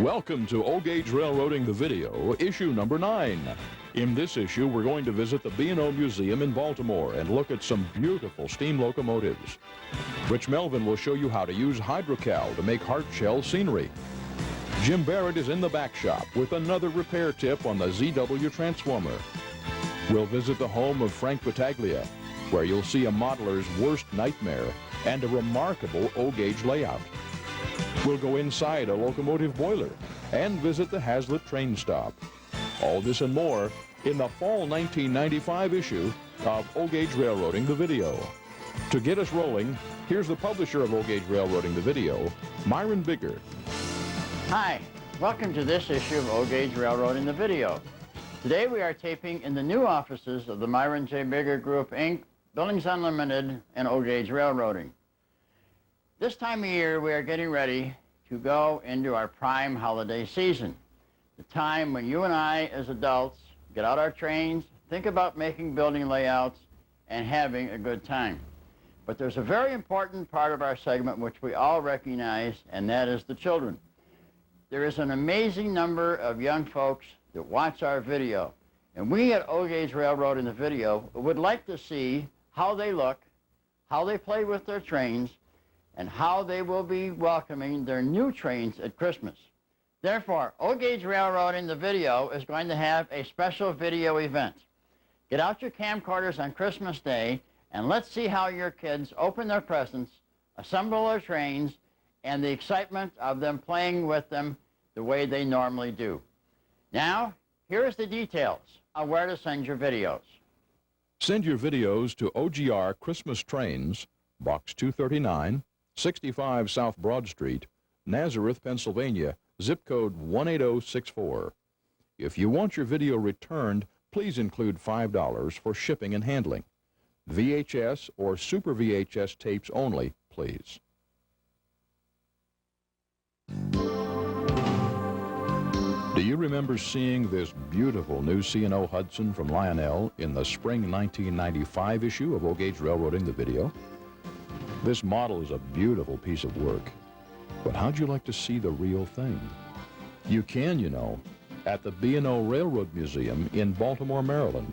Welcome to OGauge Railroading the Video, issue number 9. In this issue, we're going to visit the B&O Museum in Baltimore and look at some beautiful steam locomotives. Rich Melvin will show you how to use Hydrocal to make hardshell scenery. Jim Barrett is in the back shop with another repair tip on the ZW transformer. We'll visit the home of Frank Battaglia, where you'll see a modeler's worst nightmare and a remarkable OGauge layout. We'll go inside a locomotive boiler and visit the Hazlet train stop. All this and more in the fall 1995 issue of OGauge Railroading the Video. To get us rolling, here's the publisher of OGauge Railroading the Video, Myron Bigger. Hi, welcome to this issue of OGauge Railroading the Video. Today we are taping in the new offices of the Myron J. Bigger Group, Inc., Buildings Unlimited, and OGauge Railroading. This time of year, we are getting ready to go into our prime holiday season, the time when you and I, as adults, get out our trains, think about making building layouts, and having a good time. But there's a very important part of our segment which we all recognize, and that is the children. There is an amazing number of young folks that watch our video, and we at OGauge Railroading the Video would like to see how they look, how they play with their trains, and how they will be welcoming their new trains at Christmas. Therefore, OGauge Railroading the Video is going to have a special video event. Get out your camcorders on Christmas Day and let's see how your kids open their presents, assemble their trains, and the excitement of them playing with them the way they normally do. Now, here's the details on where to send your videos. Send your videos to OGR Christmas Trains, Box 239, 65 South Broad Street, Nazareth, Pennsylvania, zip code 18064. If you want your video returned, please include $5 for shipping and handling. VHS or Super VHS tapes only, please. Do you remember seeing this beautiful new C&O Hudson from Lionel in the spring 1995 issue of OGauge Railroading the Video? This model is a beautiful piece of work, but how'd you like to see the real thing? You can, you know, at the B&O Railroad Museum in Baltimore, Maryland.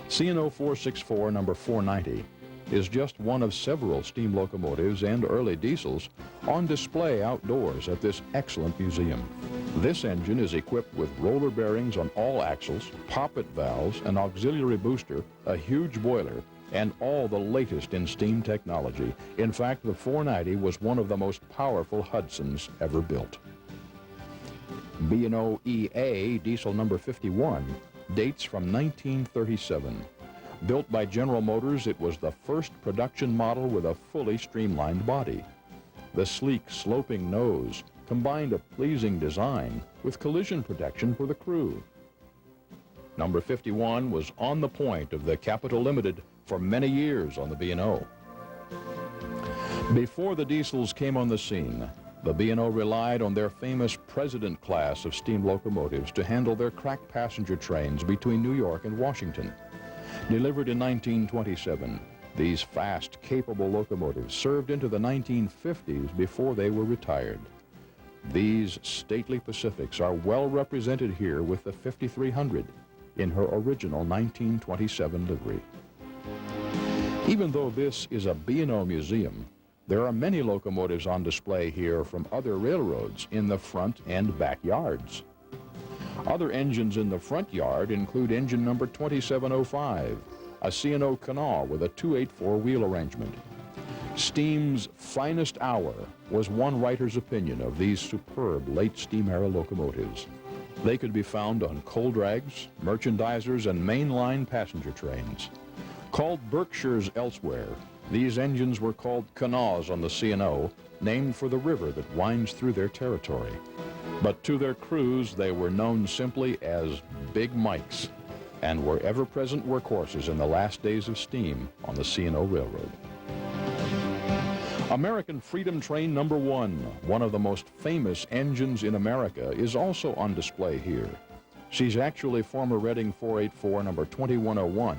C&O 464 number 490 is just one of several steam locomotives and early diesels on display outdoors at this excellent museum. This engine is equipped with roller bearings on all axles, poppet valves, an auxiliary booster, a huge boiler, and all the latest in steam technology. In fact, the 490 was one of the most powerful Hudsons ever built. B&O EA diesel number 51 dates from 1937. Built by General Motors, it was the first production model with a fully streamlined body. The sleek, sloping nose combined a pleasing design with collision protection for the crew. Number 51 was on the point of the Capital Limited for many years on the B&O. Before the diesels came on the scene, the B&O relied on their famous President class of steam locomotives to handle their crack passenger trains between New York and Washington. Delivered in 1927, these fast, capable locomotives served into the 1950s before they were retired. These stately Pacifics are well represented here with the 5300 in her original 1927 livery. Even though this is a B&O museum, there are many locomotives on display here from other railroads in the front and back yards. Other engines in the front yard include engine number 2705, a C&O Canal with a 284 wheel arrangement. Steam's finest hour was one writer's opinion of these superb late steam era locomotives. They could be found on coal drags, merchandisers, and mainline passenger trains. Called Berkshires elsewhere, these engines were called Canals on the C&O, named for the river that winds through their territory. But to their crews, they were known simply as Big Mikes, and were ever-present workhorses in the last days of steam on the C&O Railroad. American Freedom Train number 1, one of the most famous engines in America, is also on display here. She's actually former Reading 484 number 2101,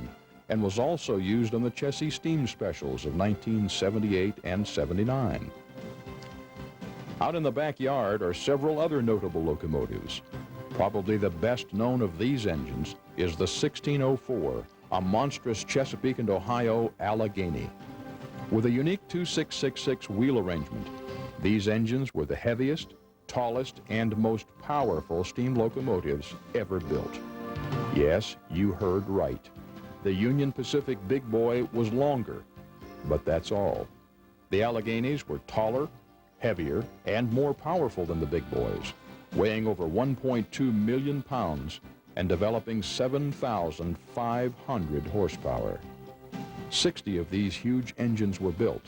and was also used on the Chessie Steam Specials of 1978 and 79. Out in the backyard are several other notable locomotives. Probably the best known of these engines is the 1604, a monstrous Chesapeake and Ohio Allegheny. With a unique 2666 wheel arrangement, these engines were the heaviest, tallest, and most powerful steam locomotives ever built. Yes, you heard right. The Union Pacific Big Boy was longer, but that's all. The Alleghenies were taller, heavier, and more powerful than the Big Boys, weighing over 1.2 million pounds and developing 7,500 horsepower. 60 of these huge engines were built,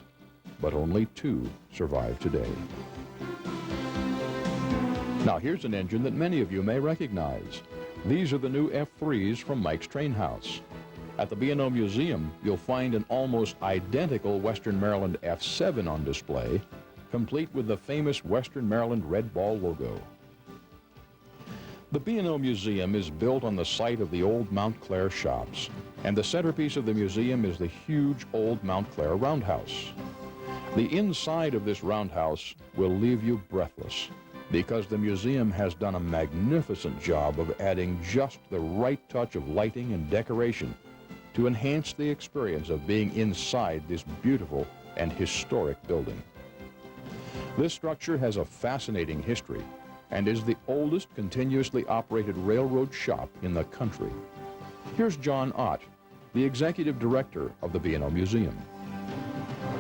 but only 2 survive today. Now here's an engine that many of you may recognize. These are the new F3s from Mike's Train House. At the B&O Museum, you'll find an almost identical Western Maryland F7 on display, complete with the famous Western Maryland Red Ball logo. The B&O Museum is built on the site of the old Montclair shops, and the centerpiece of the museum is the huge old Montclair roundhouse. The inside of this roundhouse will leave you breathless, because the museum has done a magnificent job of adding just the right touch of lighting and decoration to enhance the experience of being inside this beautiful and historic building. This structure has a fascinating history and is the oldest continuously operated railroad shop in the country. Here's John Ott, the executive director of the B&O Museum.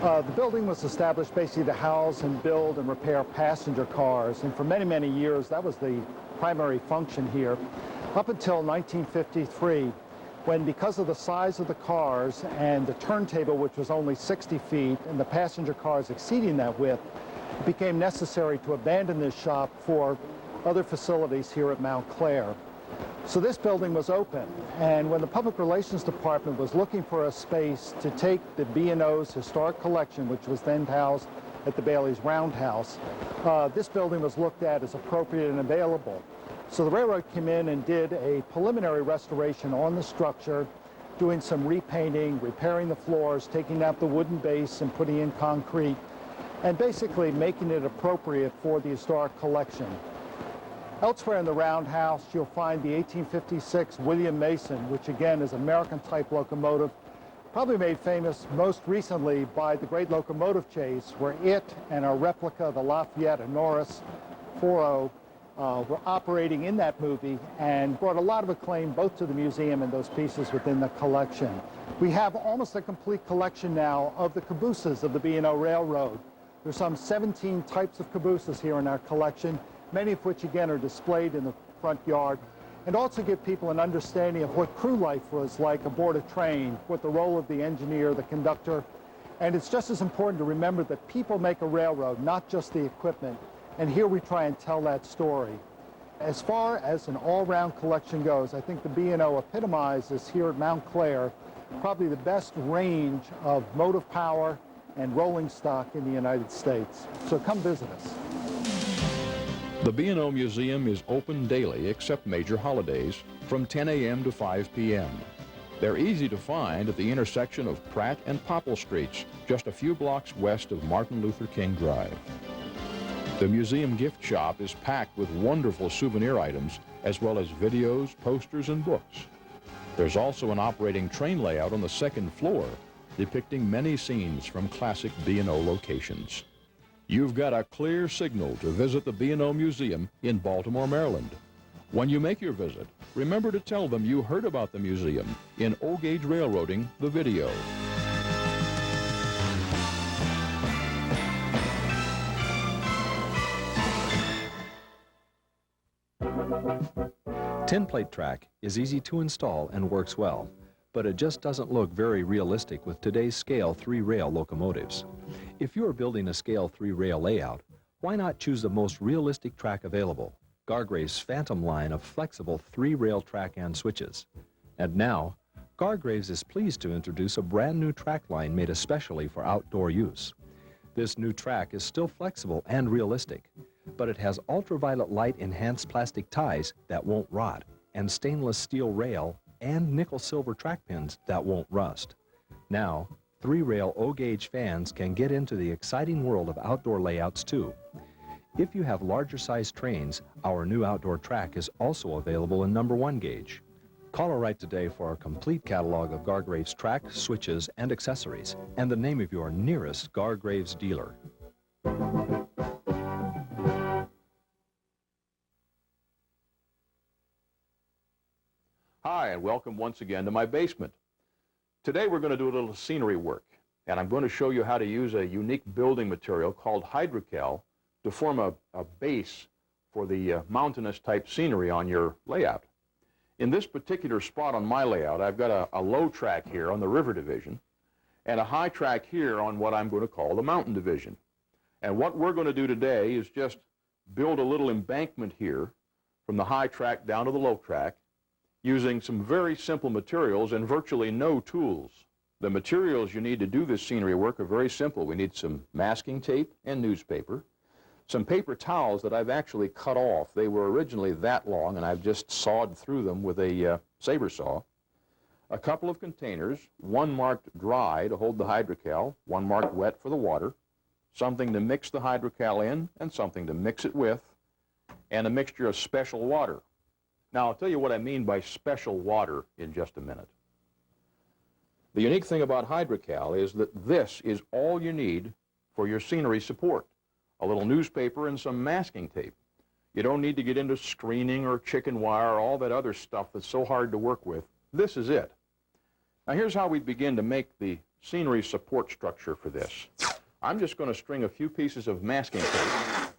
The building was established basically to house and build and repair passenger cars, and for many, many years that was the primary function here, up until 1953, when, because of the size of the cars and the turntable, which was only 60 feet, and the passenger cars exceeding that width, it became necessary to abandon this shop for other facilities here at Montclair. So this building was open, and when the Public Relations Department was looking for a space to take the B&O's historic collection, which was then housed at the Bailey's Roundhouse, this building was looked at as appropriate and available. So the railroad came in and did a preliminary restoration on the structure, doing some repainting, repairing the floors, taking out the wooden base and putting in concrete, and basically making it appropriate for the historic collection. Elsewhere in the roundhouse, you'll find the 1856 William Mason, which again is American-type locomotive, probably made famous most recently by the Great Locomotive Chase, where it and a replica, the Lafayette and Norris 40, were operating in that movie and brought a lot of acclaim both to the museum and those pieces within the collection. We have almost a complete collection now of the cabooses of the B&O Railroad. There's some 17 types of cabooses here in our collection, many of which again are displayed in the front yard, and also give people an understanding of what crew life was like aboard a train, what the role of the engineer, the conductor. And it's just as important to remember that people make a railroad, not just the equipment. And here we try and tell that story. As far as an all-round collection goes, I think the B&O epitomizes here at Montclair probably the best range of motive power and rolling stock in the United States. So come visit us. The B&O Museum is open daily except major holidays from 10 a.m. to 5 p.m. They're easy to find at the intersection of Pratt and Popple Streets, just a few blocks west of Martin Luther King Drive. The museum gift shop is packed with wonderful souvenir items, as well as videos, posters, and books. There's also an operating train layout on the second floor, depicting many scenes from classic B&O locations. You've got a clear signal to visit the B&O Museum in Baltimore, Maryland. When you make your visit, remember to tell them you heard about the museum in OGauge Railroading, the video. Tin plate track is easy to install and works well, but it just doesn't look very realistic with today's scale 3-rail locomotives. If you're building a scale 3-rail layout, why not choose the most realistic track available, Gargrave's Phantom line of flexible 3-rail track and switches. And now, Gargraves is pleased to introduce a brand new track line made especially for outdoor use. This new track is still flexible and realistic, but it has ultraviolet light enhanced plastic ties that won't rot, and stainless steel rail and nickel-silver track pins that won't rust. Now, 3-rail OGauge fans can get into the exciting world of outdoor layouts too. If you have larger size trains, our new outdoor track is also available in number 1 gauge. Call or write today for a complete catalog of Gargraves track, switches, and accessories, and the name of your nearest Gargraves dealer. Hi, and welcome once again to my basement. Today we're going to do a little scenery work, and I'm going to show you how to use a unique building material called Hydrocal to form a base for the mountainous type scenery on your layout. In this particular spot on my layout, I've got a low track here on the river division and a high track here on what I'm going to call the mountain division. And what we're going to do today is just build a little embankment here from the high track down to the low track using some very simple materials and virtually no tools. The materials you need to do this scenery work are very simple. We need some masking tape and newspaper, some paper towels that I've actually cut off. They were originally that long, and I've just sawed through them with a saber saw. A couple of containers, one marked dry to hold the Hydrocal, one marked wet for the water, something to mix the Hydrocal in and something to mix it with, and a mixture of special water. Now, I'll tell you what I mean by special water in just a minute. The unique thing about Hydrocal is that this is all you need for your scenery support. A little newspaper and some masking tape. You don't need to get into screening or chicken wire or all that other stuff that's so hard to work with. This is it. Now here's how we begin to make the scenery support structure for this. I'm just going to string a few pieces of masking tape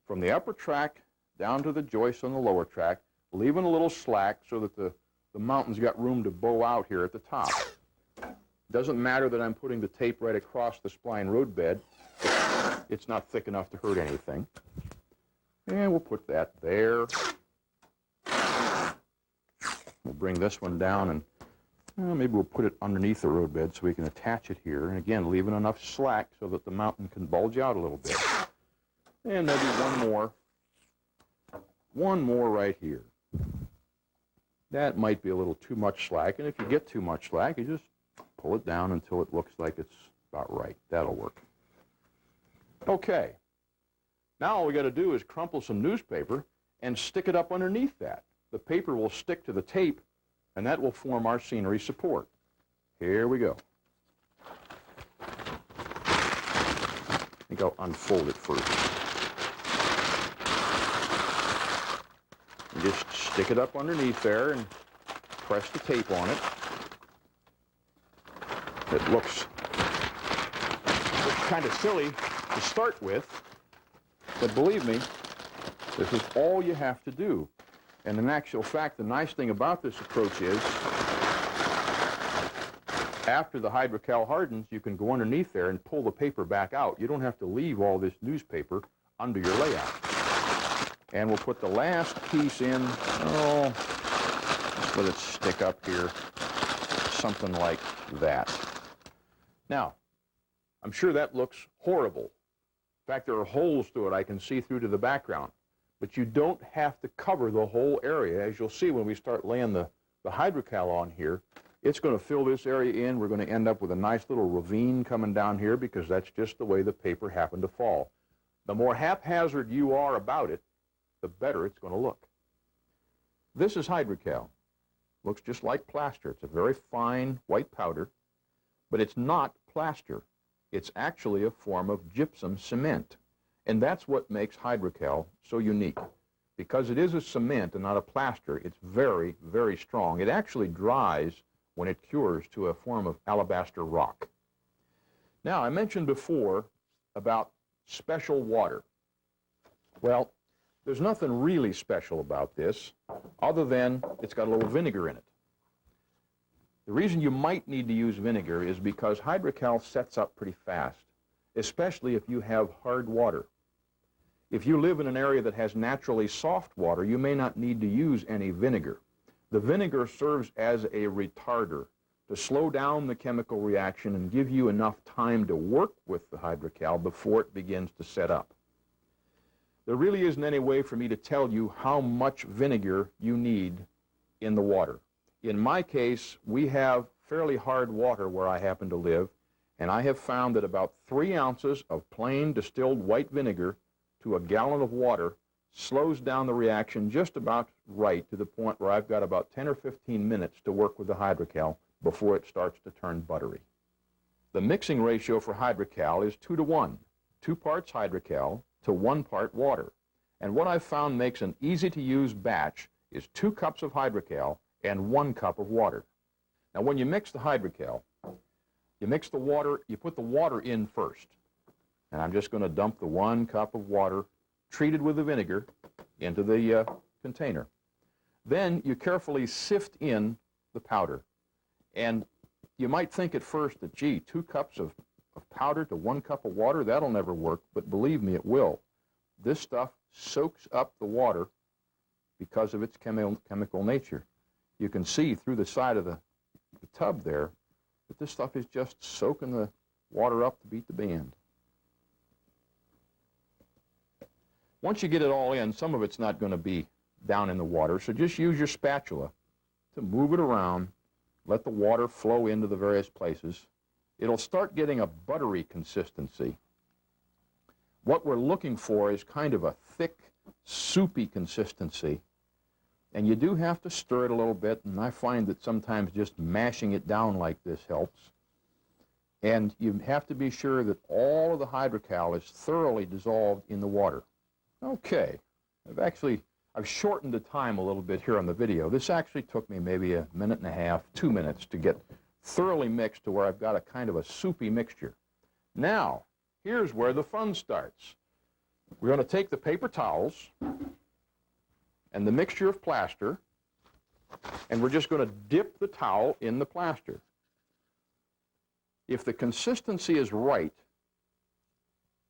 from the upper track down to the joist on the lower track, leaving a little slack so that the mountain's got room to bow out here at the top. Doesn't matter that I'm putting the tape right across the spline roadbed. It's not thick enough to hurt anything. And we'll put that there. We'll bring this one down and maybe we'll put it underneath the roadbed so we can attach it here. And again, leaving enough slack so that the mountain can bulge out a little bit. And maybe one more right here. That might be a little too much slack, and if you get too much slack, you just pull it down until it looks like it's about right. That'll work. Okay. Now all we got to do is crumple some newspaper and stick it up underneath that. The paper will stick to the tape, and that will form our scenery support. Here we go. I think I'll unfold it first. And just stick it up underneath there and press the tape on it. It looks kind of silly to start with, but believe me, this is all you have to do. And in actual fact, the nice thing about this approach is after the Hydrocal hardens, you can go underneath there and pull the paper back out. You don't have to leave all this newspaper under your layout. And we'll put the last piece in, just let it stick up here, something like that. Now, I'm sure that looks horrible. In fact, there are holes through it I can see through to the background. But you don't have to cover the whole area. As you'll see when we start laying the Hydrocal on here, it's going to fill this area in. We're going to end up with a nice little ravine coming down here because that's just the way the paper happened to fall. The more haphazard you are about it, the better it's going to look. This is Hydrocal. Looks just like plaster. It's a very fine white powder, but it's not plaster. It's actually a form of gypsum cement. And that's what makes Hydrocal so unique. Because it is a cement and not a plaster, it's very, very strong. It actually dries when it cures to a form of alabaster rock. Now, I mentioned before about special water. Well, there's nothing really special about this other than it's got a little vinegar in it. The reason you might need to use vinegar is because Hydrocal sets up pretty fast, especially if you have hard water. If you live in an area that has naturally soft water, you may not need to use any vinegar. The vinegar serves as a retarder to slow down the chemical reaction and give you enough time to work with the Hydrocal before it begins to set up. There really isn't any way for me to tell you how much vinegar you need in the water. In my case, we have fairly hard water where I happen to live, and I have found that about 3 ounces of plain distilled white vinegar to a gallon of water slows down the reaction just about right to the point where I've got about 10 or 15 minutes to work with the Hydrocal before it starts to turn buttery. The mixing ratio for Hydrocal is 2 to 1, 2 parts Hydrocal to 1 part water. And what I've found makes an easy-to-use batch is 2 cups of Hydrocal and 1 cup of water. Now, when you mix the Hydrocal, you mix the water, you put the water in first. And I'm just going to dump the 1 cup of water treated with the vinegar into the container. Then you carefully sift in the powder. And you might think at first that, gee, 2 cups of powder to 1 cup of water, that'll never work, but believe me, it will. This stuff soaks up the water because of its chemical nature. You can see through the side of the tub there that this stuff is just soaking the water up to beat the band. Once you get it all in, some of it's not going to be down in the water, so just use your spatula to move it around, let the water flow into the various places. It'll start getting a buttery consistency. What we're looking for is kind of a thick, soupy consistency. And you do have to stir it a little bit, and I find that sometimes just mashing it down like this helps. And you have to be sure that all of the Hydrocal is thoroughly dissolved in the water. Okay, I've shortened the time a little bit here on the video. This actually took me maybe a minute and a half, 2 minutes to get thoroughly mixed to where I've got a kind of a soupy mixture. Now, here's where the fun starts. We're going to take the paper towels and the mixture of plaster, and we're just going to dip the towel in the plaster. If the consistency is right,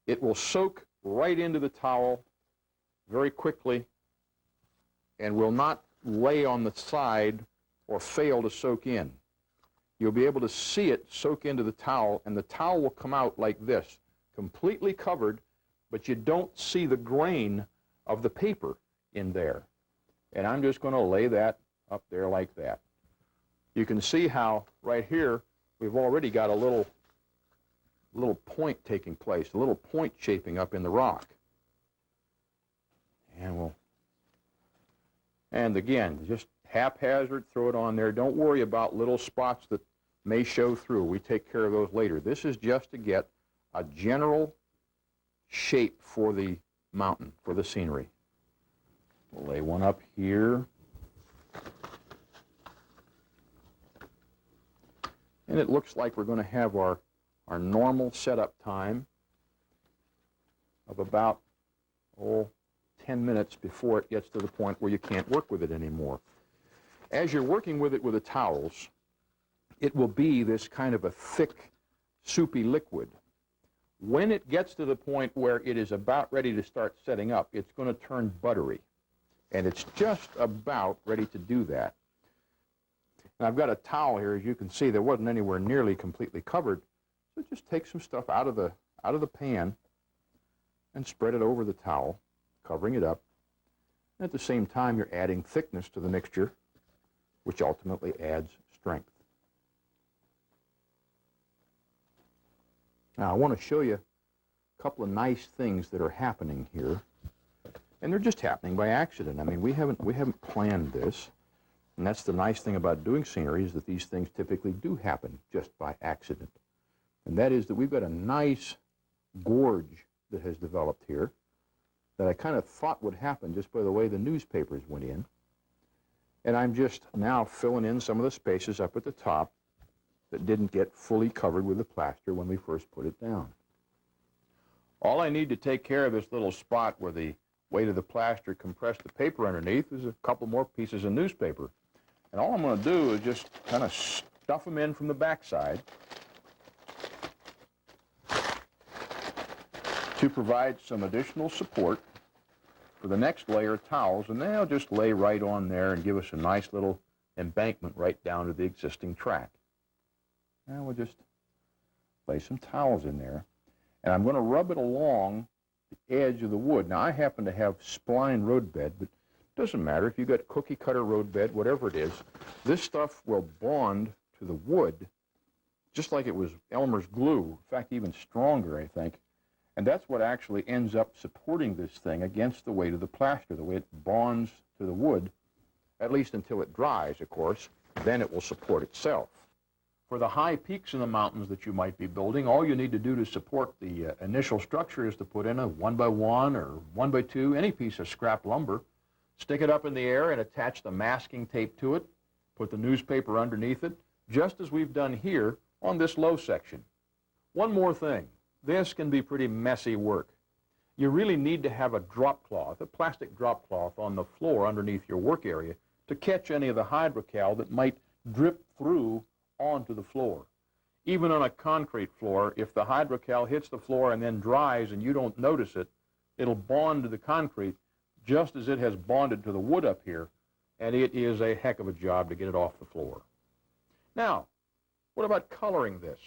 it will soak right into the towel very quickly and will not lay on the side or fail to soak in. You'll be able to see it soak into the towel, and the towel will come out like this, completely covered, but you don't see the grain of the paper in there. And I'm just going to lay that up there like that. You can see how right here we've already got a little point taking place, a little point shaping up in the rock. And again, just haphazard, throw it on there. Don't worry about little spots that may show through. We take care of those later. This is just to get a general shape for the mountain, for the scenery. We'll lay one up here. And it looks like we're going to have our normal setup time of about, 10 minutes before it gets to the point where you can't work with it anymore. As you're working with it with the towels, it will be this kind of a thick, soupy liquid. When it gets to the point where it is about ready to start setting up, it's going to turn buttery. And it's just about ready to do that. And I've got a towel here, as you can see, that wasn't anywhere nearly completely covered. So just take some stuff out of the pan and spread it over the towel, covering it up. And at the same time, you're adding thickness to the mixture, which ultimately adds strength. Now, I want to show you a couple of nice things that are happening here. And they're just happening by accident. I mean, we haven't planned this. And that's the nice thing about doing scenery, is that these things typically do happen just by accident. And that is that we've got a nice gorge that has developed here that I kind of thought would happen just by the way the newspapers went in. And I'm just now filling in some of the spaces up at the top that didn't get fully covered with the plaster when we first put it down. All I need to take care of this little spot where the weight of the plaster compressed the paper underneath is a couple more pieces of newspaper. And all I'm going to do is just kind of stuff them in from the backside to provide some additional support for the next layer of towels, and they'll just lay right on there and give us a nice little embankment right down to the existing track. And we'll just lay some towels in there, and I'm going to rub it along the edge of the wood. Now, I happen to have spline road bed, but it doesn't matter. If you've got cookie cutter road bed, whatever it is, this stuff will bond to the wood just like it was Elmer's glue. In fact, even stronger, I think. And that's what actually ends up supporting this thing against the weight of the plaster, the way it bonds to the wood, at least until it dries, of course. Then it will support itself. For the high peaks in the mountains that you might be building, all you need to do to support the initial structure is to put in a 1x1 or 1x2, any piece of scrap lumber, stick it up in the air and attach the masking tape to it, put the newspaper underneath it, just as we've done here on this low section. One more thing, this can be pretty messy work. You really need to have a drop cloth, a plastic drop cloth on the floor underneath your work area to catch any of the hydrocal that might drip through onto the floor. Even on a concrete floor, if the hydrocal hits the floor and then dries and you don't notice it, it'll bond to the concrete just as it has bonded to the wood up here, and it is a heck of a job to get it off the floor. Now, what about coloring this?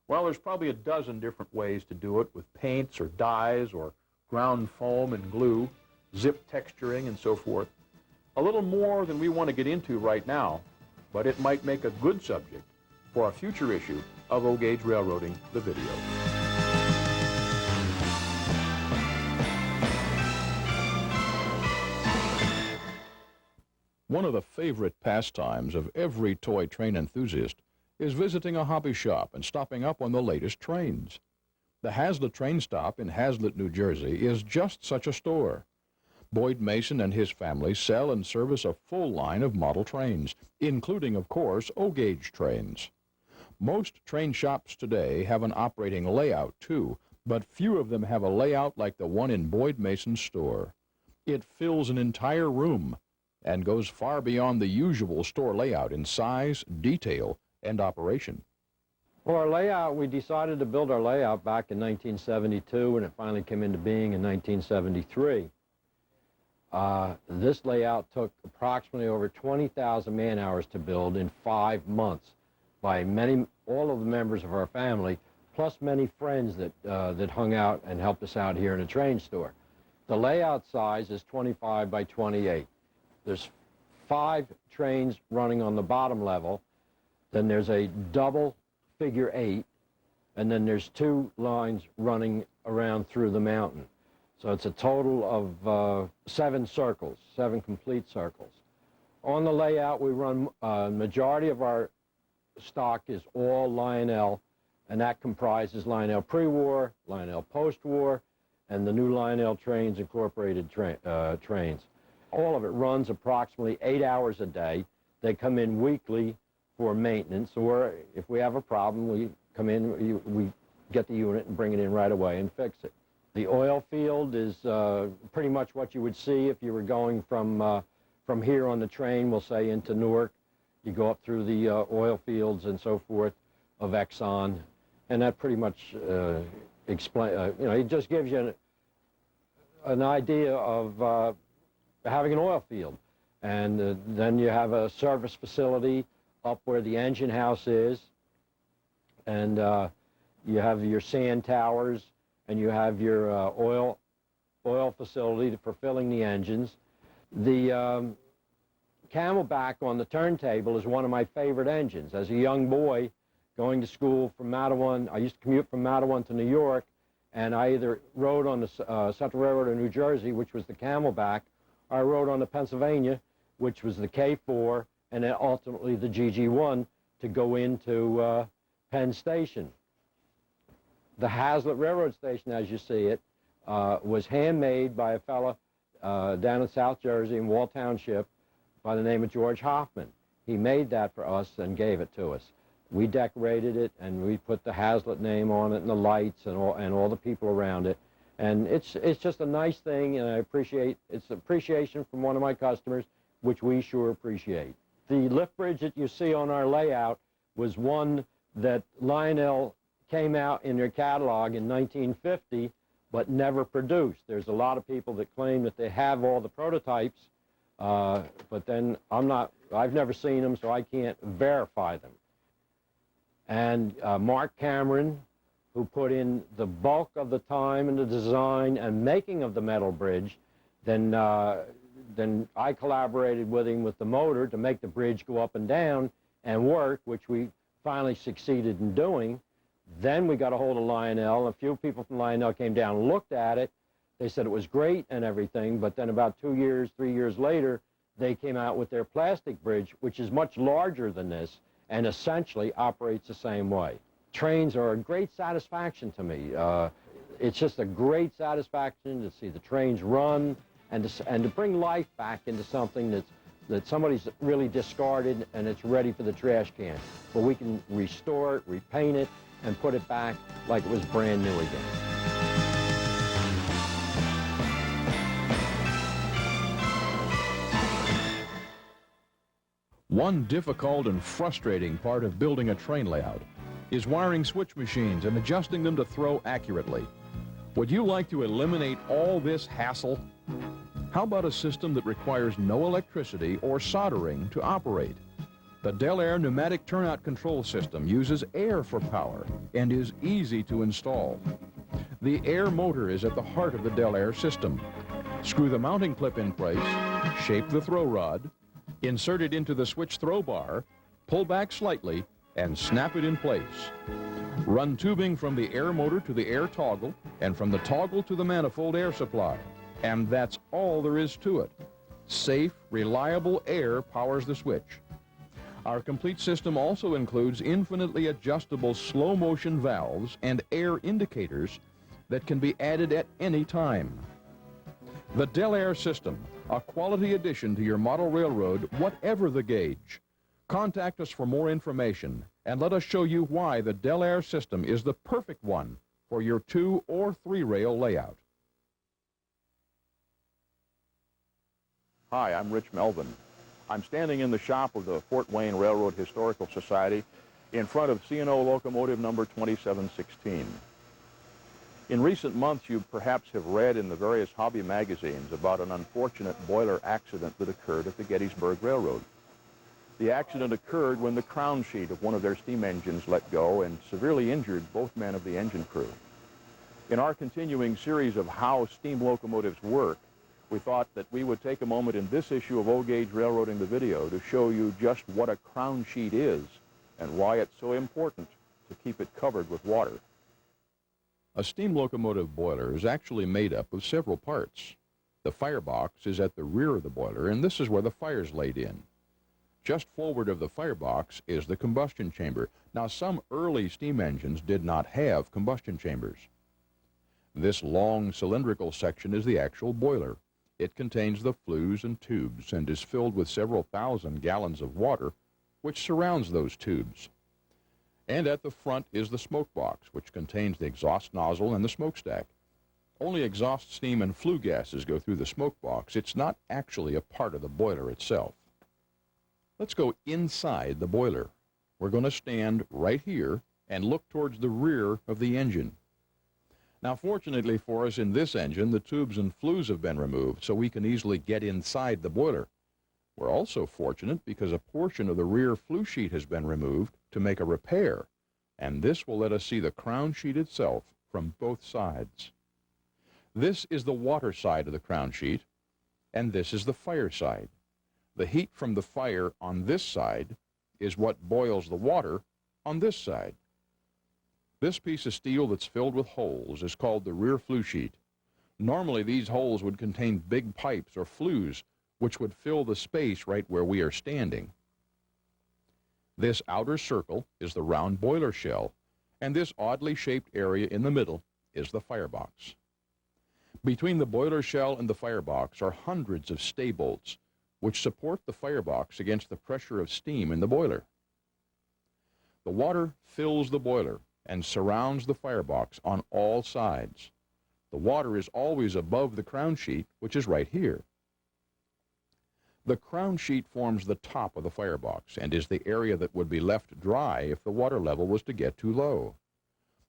Well, there's probably a dozen different ways to do it with paints or dyes or ground foam and glue, zip texturing and so forth. A little more than we want to get into right now, but it might make a good subject for a future issue of OGauge Railroading, the video. One of the favorite pastimes of every toy train enthusiast is visiting a hobby shop and stopping up on the latest trains. The Hazlet train stop in Hazlet, New Jersey is just such a store. Boyd Mason and his family sell and service a full line of model trains, including, of course, OGauge trains. Most train shops today have an operating layout, too, but few of them have a layout like the one in Boyd Mason's store. It fills an entire room and goes far beyond the usual store layout in size, detail, and operation. Well, our layout, we decided to build our layout back in 1972, and it finally came into being in 1973. This layout took approximately over 20,000 man-hours to build in 5 months by all of the members of our family, plus many friends that hung out and helped us out here in a train store. The layout size is 25 by 28. There's 5 trains running on the bottom level, then there's a double figure 8, and then there's 2 lines running around through the mountain. So it's a total of 7 circles, 7 complete circles. On the layout, we run, majority of our stock is all Lionel, and that comprises Lionel pre-war, Lionel post-war, and the new Lionel Trains Incorporated trains. All of it runs approximately 8 hours a day. They come in weekly for maintenance, or if we have a problem, we come in, we get the unit and bring it in right away and fix it. The oil field is pretty much what you would see if you were going from here on the train, we'll say, into Newark. You go up through the oil fields and so forth of Exxon, and that pretty much it just gives you an idea of having an oil field. And then you have a service facility up where the engine house is, and you have your sand towers, and you have your oil facility for filling the engines. The Camelback on the turntable is one of my favorite engines. As a young boy going to school from Matawan, I used to commute from Matawan to New York, and I either rode on the Central Railroad of New Jersey, which was the Camelback, or I rode on the Pennsylvania, which was the K4, and then ultimately the GG1 to go into Penn Station. The Hazlet Railroad Station, as you see it, was handmade by a fellow down in South Jersey in Wall Township by the name of George Hoffman. He made that for us and gave it to us. We decorated it, and we put the Hazlet name on it and the lights and all the people around it. And it's just a nice thing, and I appreciate it's appreciation from one of my customers, which we sure appreciate. The lift bridge that you see on our layout was one that Lionel came out in their catalog in 1950, but never produced. There's a lot of people that claim that they have all the prototypes, but then I've never seen them, so I can't verify them. And Mark Cameron, who put in the bulk of the time in the design and making of the metal bridge, then I collaborated with him with the motor to make the bridge go up and down and work, which we finally succeeded in doing. Then we got a hold of Lionel. A few people from Lionel came down and looked at it. They said it was great and everything, but then about 2 years, 3 years later, they came out with their plastic bridge, which is much larger than this and essentially operates the same way. Trains are a great satisfaction to me. It's just a great satisfaction to see the trains run and to bring life back into something that somebody's really discarded and it's ready for the trash can. But we can restore it, repaint it, and put it back like it was brand new again. One difficult and frustrating part of building a train layout is wiring switch machines and adjusting them to throw accurately. Would you like to eliminate all this hassle? How about a system that requires no electricity or soldering to operate? The Del Air pneumatic turnout control system uses air for power and is easy to install. The air motor is at the heart of the Del Air system. Screw the mounting clip in place, shape the throw rod, insert it into the switch throw bar, pull back slightly, and snap it in place. Run tubing from the air motor to the air toggle, and from the toggle to the manifold air supply. And that's all there is to it. Safe, reliable air powers the switch. Our complete system also includes infinitely adjustable slow motion valves and air indicators that can be added at any time. The Del Air system, a quality addition to your model railroad, whatever the gauge. Contact us for more information and let us show you why the Del Air system is the perfect one for your 2 or 3 rail layout. Hi, I'm Rich Melvin. I'm standing in the shop of the Fort Wayne Railroad Historical Society in front of C&O locomotive number 2716. In recent months, you perhaps have read in the various hobby magazines about an unfortunate boiler accident that occurred at the Gettysburg Railroad. The accident occurred when the crown sheet of one of their steam engines let go and severely injured both men of the engine crew. In our continuing series of how steam locomotives work, we thought that we would take a moment in this issue of OGauge Railroading the Video to show you just what a crown sheet is and why it's so important to keep it covered with water. A steam locomotive boiler is actually made up of several parts. The firebox is at the rear of the boiler, and this is where the fire's laid in. Just forward of the firebox is the combustion chamber. Now, some early steam engines did not have combustion chambers. This long cylindrical section is the actual boiler. It contains the flues and tubes and is filled with several thousand gallons of water, which surrounds those tubes. And at the front is the smoke box, which contains the exhaust nozzle and the smokestack. Only exhaust steam and flue gases go through the smoke box. It's not actually a part of the boiler itself. Let's go inside the boiler. We're going to stand right here and look towards the rear of the engine. Now, fortunately for us, in this engine, the tubes and flues have been removed, so we can easily get inside the boiler. We're also fortunate because a portion of the rear flue sheet has been removed to make a repair, and this will let us see the crown sheet itself from both sides. This is the water side of the crown sheet, and this is the fire side. The heat from the fire on this side is what boils the water on this side. This piece of steel that's filled with holes is called the rear flue sheet. Normally, these holes would contain big pipes or flues, which would fill the space right where we are standing. This outer circle is the round boiler shell, and this oddly shaped area in the middle is the firebox. Between the boiler shell and the firebox are hundreds of stay bolts, which support the firebox against the pressure of steam in the boiler. The water fills the boiler and surrounds the firebox on all sides. The water is always above the crown sheet, which is right here. The crown sheet forms the top of the firebox and is the area that would be left dry if the water level was to get too low.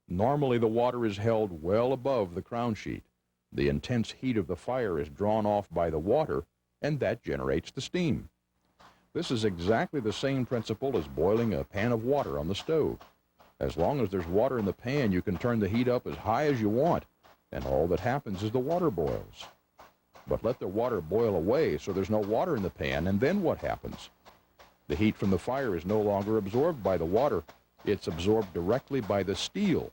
Normally, the water is held well above the crown sheet. The intense heat of the fire is drawn off by the water, and that generates the steam. This is exactly the same principle as boiling a pan of water on the stove. As long as there's water in the pan, you can turn the heat up as high as you want, and all that happens is the water boils. But let the water boil away so there's no water in the pan, and then what happens? The heat from the fire is no longer absorbed by the water, It's absorbed directly by the steel.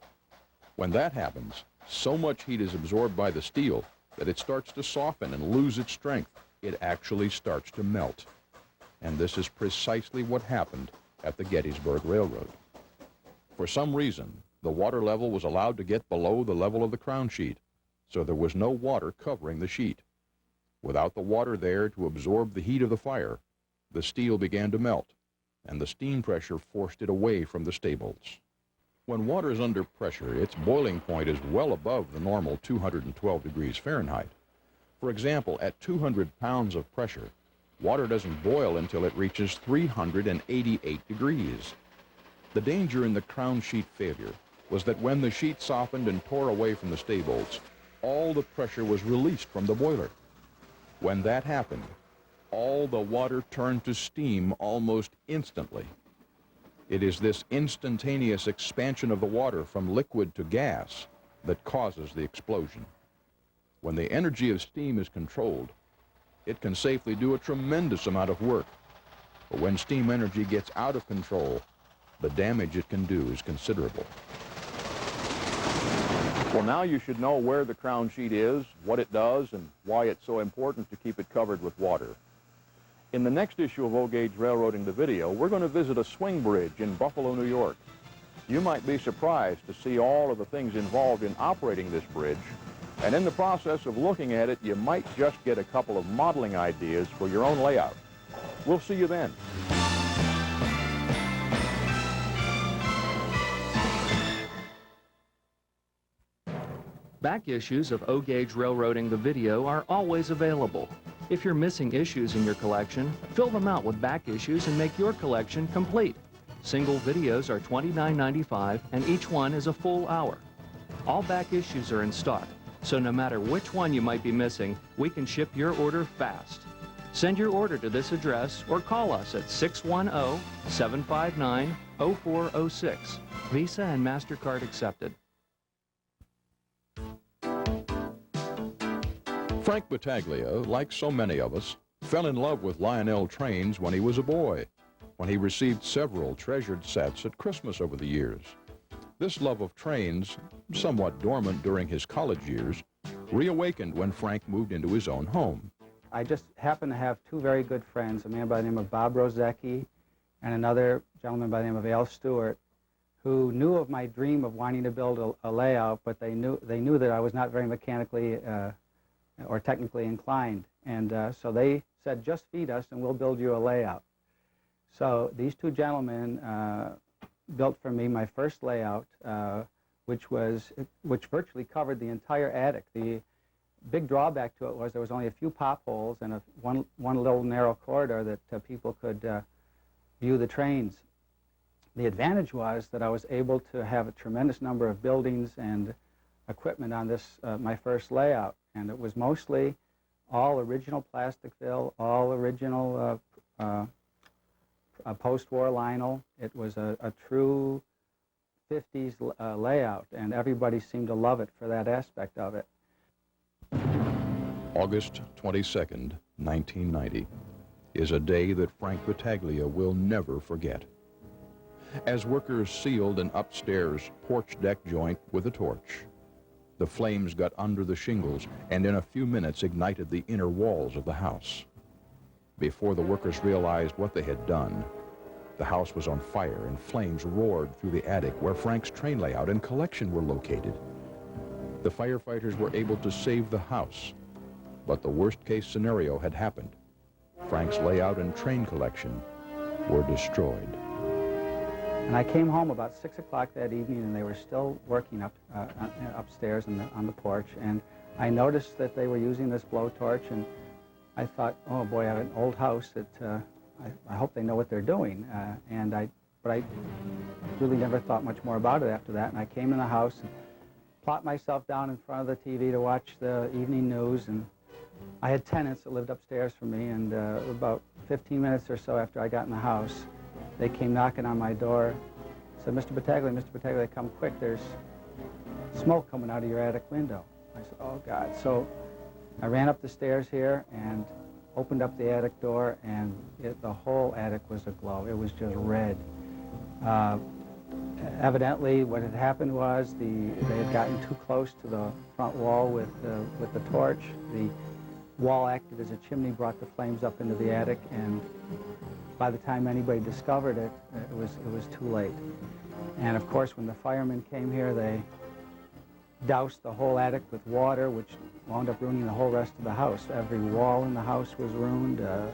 When that happens, so much heat is absorbed by the steel that it starts to soften and lose its strength. It actually starts to melt. And this is precisely what happened at the Gettysburg Railroad. For some reason, the water level was allowed to get below the level of the crown sheet, so there was no water covering the sheet. Without the water there to absorb the heat of the fire, the steel began to melt, and the steam pressure forced it away from the stables. When water is under pressure, its boiling point is well above the normal 212 degrees Fahrenheit. For example, at 200 pounds of pressure, water doesn't boil until it reaches 388 degrees. The danger in the crown sheet failure was that when the sheet softened and tore away from the staybolts, all the pressure was released from the boiler. When that happened, all the water turned to steam almost instantly. It is this instantaneous expansion of the water from liquid to gas that causes the explosion. When the energy of steam is controlled, it can safely do a tremendous amount of work. But when steam energy gets out of control, the damage it can do is considerable. Well, now you should know where the crown sheet is, what it does, and why it's so important to keep it covered with water. In the next issue of OGauge Railroading the Video, we're going to visit a swing bridge in Buffalo, New York. You might be surprised to see all of the things involved in operating this bridge, and in the process of looking at it, you might just get a couple of modeling ideas for your own layout. We'll see you then. Back issues of OGauge Railroading the Video are always available. If you're missing issues in your collection, fill them out with back issues and make your collection complete. Single videos are $29.95 and each one is a full hour. All back issues are in stock, so no matter which one you might be missing, we can ship your order fast. Send your order to this address or call us at 610-759-0406. Visa and MasterCard accepted. Frank Battaglia, like so many of us, fell in love with Lionel trains when he was a boy, when he received several treasured sets at Christmas over the years. This love of trains, somewhat dormant during his college years, reawakened when Frank moved into his own home. I just happened to have two very good friends, a man by the name of Bob Rozecki and another gentleman by the name of Al Stewart, who knew of my dream of wanting to build a layout, but they knew that I was not very mechanically or technically inclined. And so they said, just feed us and we'll build you a layout. So these two gentlemen built for me my first layout, which virtually covered the entire attic. The big drawback to it was there was only a few pop holes and one little narrow corridor that people could view the trains. The advantage was that I was able to have a tremendous number of buildings and equipment on this, my first layout. And it was mostly all original plastic fill, all original post-war Lionel. It was a true 50s layout, and everybody seemed to love it for that aspect of it. August 22nd, 1990, is a day that Frank Battaglia will never forget. As workers sealed an upstairs porch deck joint with a torch, the flames got under the shingles and in a few minutes ignited the inner walls of the house. Before the workers realized what they had done, the house was on fire and flames roared through the attic where Frank's train layout and collection were located. The firefighters were able to save the house, but the worst-case scenario had happened. Frank's layout and train collection were destroyed. And I came home about 6 o'clock that evening, and they were still working upstairs on the porch. And I noticed that they were using this blowtorch, and I thought, oh boy, I have an old house that I hope they know what they're doing. But I really never thought much more about it after that. And I came in the house and plopped myself down in front of the TV to watch the evening news. And I had tenants that lived upstairs from me, and about 15 minutes or so after I got in the house, they came knocking on my door, said, Mr. Battaglia, come quick, there's smoke coming out of your attic window. I said, oh God. So I ran up the stairs here and opened up the attic door, and the whole attic was aglow. It was just red. Evidently, what had happened was they had gotten too close to the front wall with the torch. The wall acted as a chimney, brought the flames up into the attic, and by the time anybody discovered it, it was too late. And of course, when the firemen came here, they doused the whole attic with water, which wound up ruining the whole rest of the house. Every wall in the house was ruined. The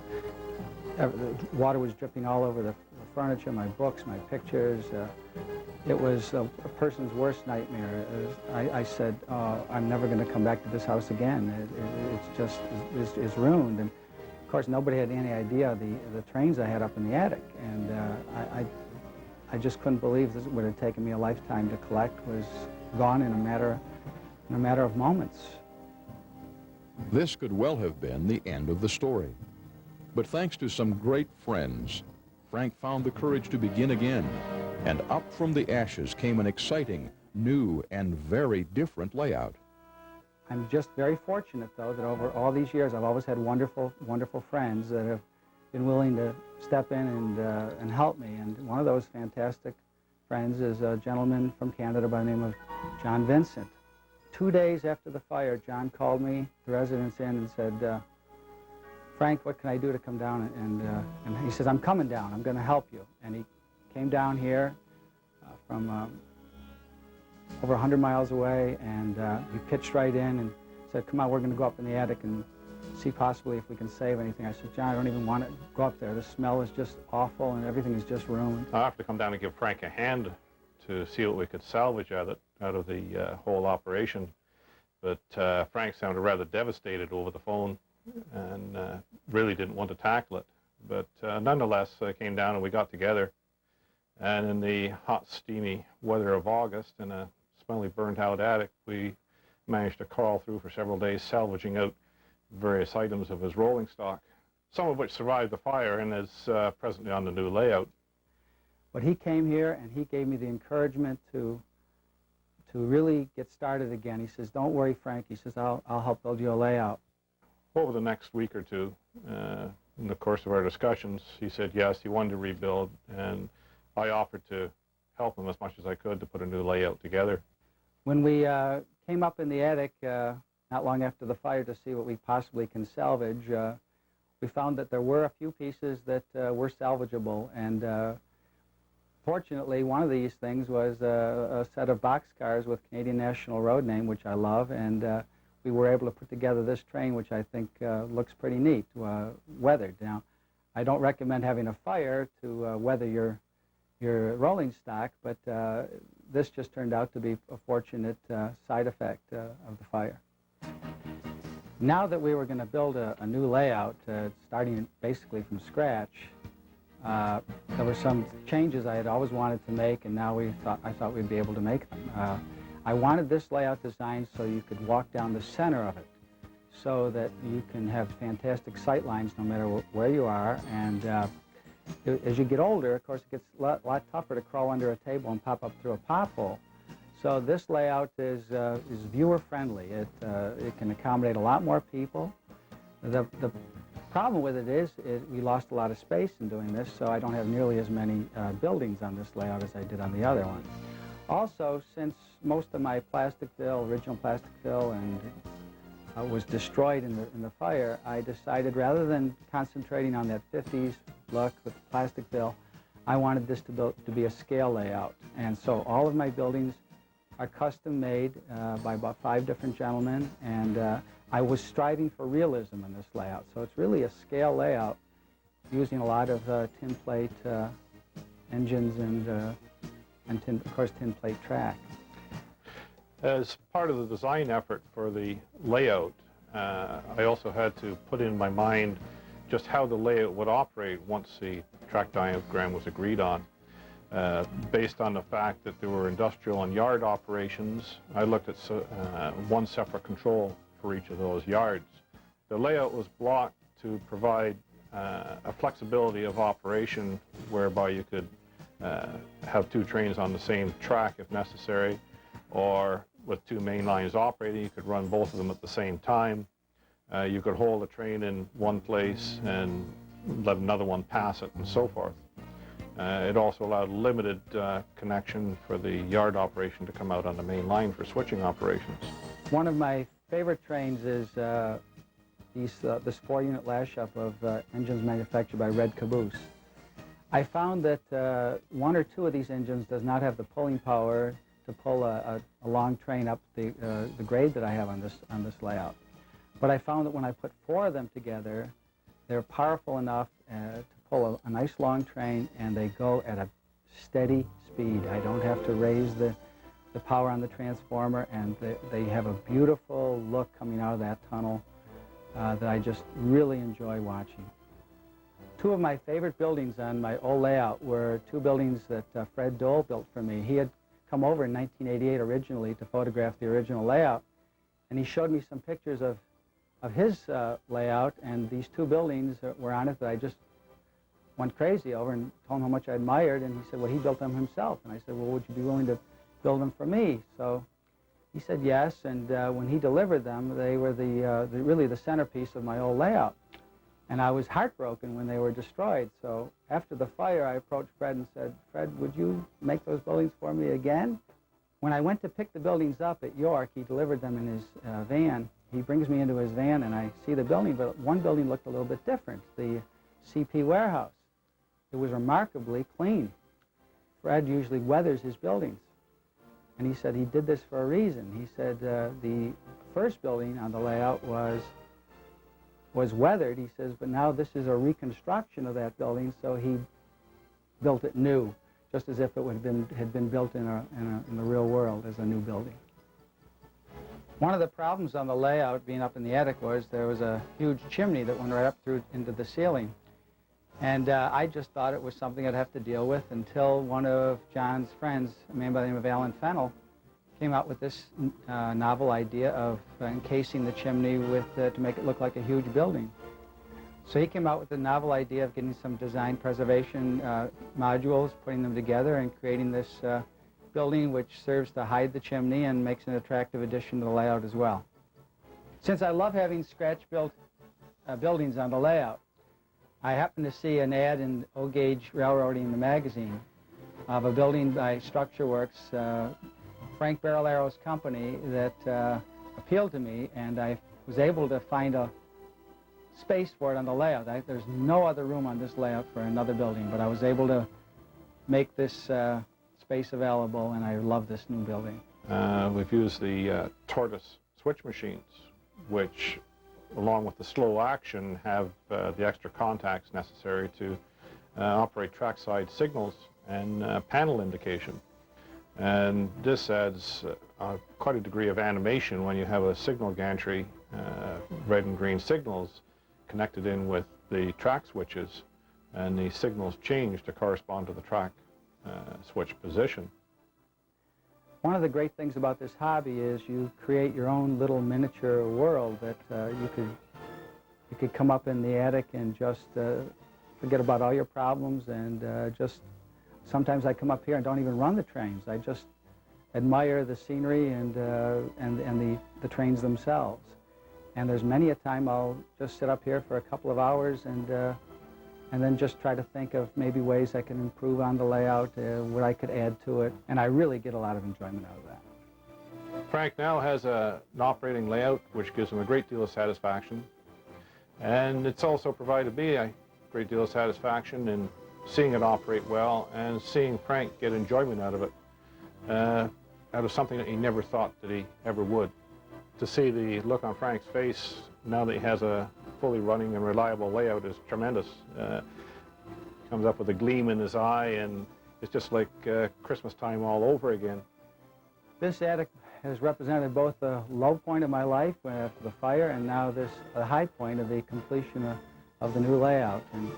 water was dripping all over the furniture, my books, my pictures. It was a person's worst nightmare. I said, I'm never going to come back to this house again. It's just is ruined. And of course, nobody had any idea the trains I had up in the attic. And I just couldn't believe this would have taken me a lifetime to collect was gone in a matter of moments. This could well have been the end of the story. But thanks to some great friends, Frank found the courage to begin again, and up from the ashes came an exciting, new, and very different layout. I'm just very fortunate, though, that over all these years I've always had wonderful, wonderful friends that have been willing to step in and help me. And one of those fantastic friends is a gentleman from Canada by the name of John Vincent. 2 days after the fire, John called me, the residence inn, and said, Frank, what can I do to come down? And he says, I'm coming down. I'm going to help you. And he came down here from over 100 miles away, and he pitched right in and said, come on, we're going to go up in the attic and see possibly if we can save anything. I said, John, I don't even want to go up there. The smell is just awful, and everything is just ruined. I'll have to come down and give Frank a hand to see what we could salvage out of the whole operation. But Frank sounded rather devastated over the phone and really didn't want to tackle it. But nonetheless, I came down and we got together. And in the hot, steamy weather of August, in a smelly, burnt-out attic, we managed to crawl through for several days, salvaging out various items of his rolling stock, some of which survived the fire and is presently on the new layout. But he came here and he gave me the encouragement to really get started again. He says, don't worry, Frank. He says, I'll help build you a layout. Over the next week or two, in the course of our discussions, he said yes, he wanted to rebuild, and I offered to help him as much as I could to put a new layout together. When we came up in the attic, not long after the fire, to see what we possibly can salvage, we found that there were a few pieces that were salvageable, and fortunately, one of these things was a set of boxcars with Canadian National Road name, which I love, and we were able to put together this train, which I think looks pretty neat, weathered. Now, I don't recommend having a fire to weather your rolling stock, but this just turned out to be a fortunate side effect of the fire. Now that we were going to build a new layout, starting basically from scratch, there were some changes I had always wanted to make, and now I thought we'd be able to make them. I wanted this layout designed so you could walk down the center of it, so that you can have fantastic sight lines no matter where you are. And as you get older, of course, it gets a lot tougher to crawl under a table and pop up through a pothole. So this layout is viewer-friendly. It can accommodate a lot more people. The problem with it is we lost a lot of space in doing this, so I don't have nearly as many buildings on this layout as I did on the other one. Also, since most of my plastic fill, original plastic fill, and was destroyed in the fire, I decided rather than concentrating on that 50s look with plastic fill, I wanted this to be a scale layout. And so all of my buildings are custom made by about 5 different gentlemen, and I was striving for realism in this layout. So it's really a scale layout using a lot of tin plate engines and of course, tin plate track. As part of the design effort for the layout, I also had to put in my mind just how the layout would operate once the track diagram was agreed on. Based on the fact that there were industrial and yard operations, I looked at one separate control for each of those yards. The layout was blocked to provide a flexibility of operation whereby you could have 2 trains on the same track if necessary, or with 2 main lines operating, you could run both of them at the same time. You could hold a train in one place and let another one pass it, and so forth. It also allowed limited connection for the yard operation to come out on the main line for switching operations. One of my favorite trains is this 4-unit lash-up of engines manufactured by Red Caboose. I found that 1 or 2 of these engines does not have the pulling power to pull a long train up the grade that I have on this layout. But I found that when I put 4 of them together, they're powerful enough to pull a nice long train, and they go at a steady speed. I don't have to raise the power on the transformer, and they have a beautiful look coming out of that tunnel that I just really enjoy watching. 2 of my favorite buildings on my old layout were 2 buildings that Fred Dole built for me. He had come over in 1988 originally to photograph the original layout, and he showed me some pictures of his layout, and these 2 buildings were on it that I just went crazy over, and told him how much I admired, and he said, well, he built them himself. And I said, well, would you be willing to build them for me? So he said yes, and when he delivered them, they were really the centerpiece of my old layout. And I was heartbroken when they were destroyed. So after the fire, I approached Fred and said, Fred, would you make those buildings for me again? When I went to pick the buildings up at York, he delivered them in his van. He brings me into his van, and I see the building, but one building looked a little bit different, the CP warehouse. It was remarkably clean. Fred usually weathers his buildings. And he said he did this for a reason. He said the first building on the layout was weathered. He says, but now this is a reconstruction of that building, so he built it new, just as if it had been built in the real world as a new building. One of the problems on the layout, being up in the attic, was there was a huge chimney that went right up through into the ceiling. And I just thought it was something I'd have to deal with until one of John's friends, a man by the name of Alan Fennell, came out with this novel idea of encasing the chimney to make it look like a huge building. So he came out with the novel idea of getting some design preservation modules, putting them together, and creating this building which serves to hide the chimney and makes an attractive addition to the layout as well. Since I love having scratch-built buildings on the layout, I happened to see an ad in OGauge Railroading, the magazine, of a building by Structure Works, Frank Barrellaro's company, that appealed to me, and I was able to find a space for it on the layout. There's no other room on this layout for another building, but I was able to make this space available, and I love this new building. We've used the tortoise switch machines, which, along with the slow action, have the extra contacts necessary to operate trackside signals and panel indication. And this adds quite a degree of animation when you have a signal gantry, red and green signals, connected in with the track switches, and the signals change to correspond to the track switch position. One of the great things about this hobby is you create your own little miniature world that you could come up in the attic and just forget about all your problems, and just sometimes I come up here and don't even run the trains. I just admire the scenery and the trains themselves. And there's many a time I'll just sit up here for a couple of hours and then just try to think of maybe ways I can improve on the layout, what I could add to it, and I really get a lot of enjoyment out of that. Frank now has an operating layout which gives him a great deal of satisfaction, and it's also provided me a great deal of satisfaction in seeing it operate well and seeing Frank get enjoyment out of it, out of something that he never thought that he ever would. To see the look on Frank's face now that he has a fully running and reliable layout is tremendous. Comes up with a gleam in his eye, and it's just like Christmas time all over again. This attic has represented both the low point of my life after the fire, and now the high point of the completion of the new layout. And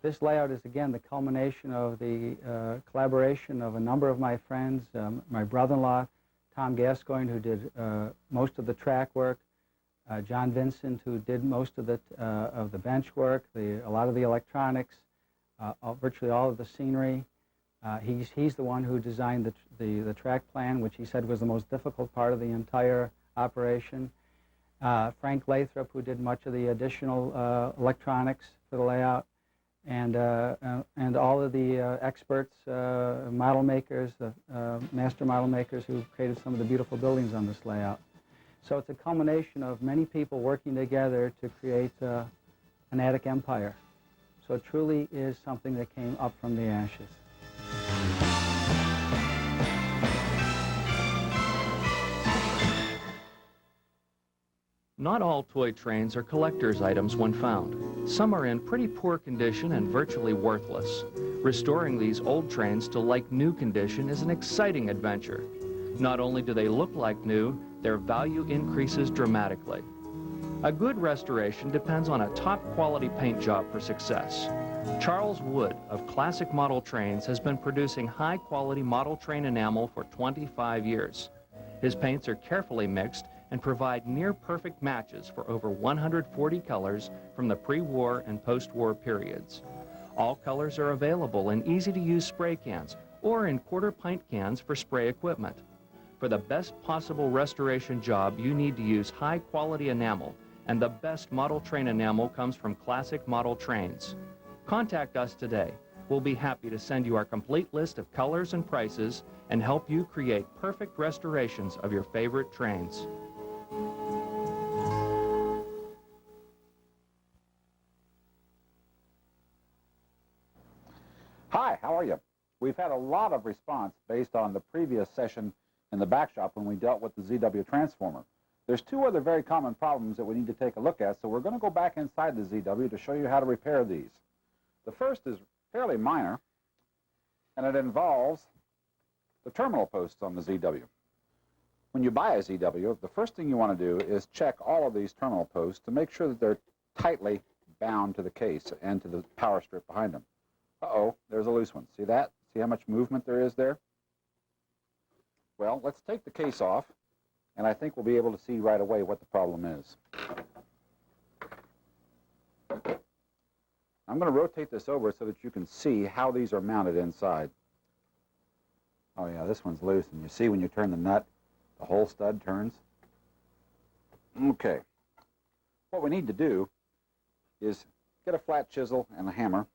this layout is, again, the culmination of the collaboration of a number of my friends, my brother-in-law, Tom Gascoigne, who did most of the track work, John Vincent, who did most of the bench work, a lot of the electronics, virtually all of the scenery. He's the one who designed the track plan, which he said was the most difficult part of the entire operation. Frank Lathrop, who did much of the additional electronics for the layout. and all of the experts, model makers, master model makers who created some of the beautiful buildings on this layout. So it's a culmination of many people working together to create an attic empire. So it truly is something that came up from the ashes. Not all toy trains are collector's items when found. Some are in pretty poor condition and virtually worthless. Restoring these old trains to like-new condition is an exciting adventure. Not only do they look like new, their value increases dramatically. A good restoration depends on a top-quality paint job for success. Charles Wood of Classic Model Trains has been producing high-quality model train enamel for 25 years. His paints are carefully mixed and provide near-perfect matches for over 140 colors from the pre-war and post-war periods. All colors are available in easy-to-use spray cans or in quarter-pint cans for spray equipment. For the best possible restoration job, you need to use high-quality enamel, and the best model train enamel comes from Classic Model Trains. Contact us today. We'll be happy to send you our complete list of colors and prices and help you create perfect restorations of your favorite trains. Hi, how are you? We've had a lot of response based on the previous session in the back shop when we dealt with the ZW transformer. There's two other very common problems that we need to take a look at, so we're going to go back inside the ZW to show you how to repair these. The first is fairly minor, and it involves the terminal posts on the ZW. When you buy a ZW, the first thing you want to do is check all of these terminal posts to make sure that they're tightly bound to the case and to the power strip behind them. Uh-oh, there's a loose one. See that? See how much movement there is there? Well, let's take the case off, and I think we'll be able to see right away what the problem is. I'm going to rotate this over so that you can see how these are mounted inside. Oh yeah, this one's loose, and you see when you turn the nut, the whole stud turns. Okay. What we need to do is get a flat chisel and a hammer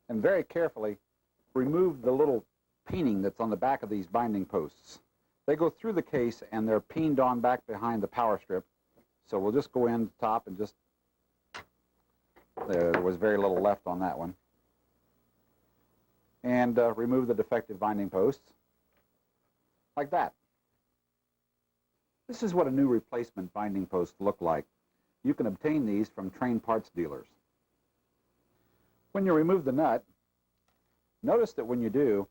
and very carefully remove the little peening that's on the back of these binding posts. They go through the case and they're peened on back behind the power strip. So we'll just go in the top and just, there was very little left on that one. And remove the defective binding posts, like that. This is what a new replacement binding post look like. You can obtain these from train parts dealers. When you remove the nut, notice that when you do,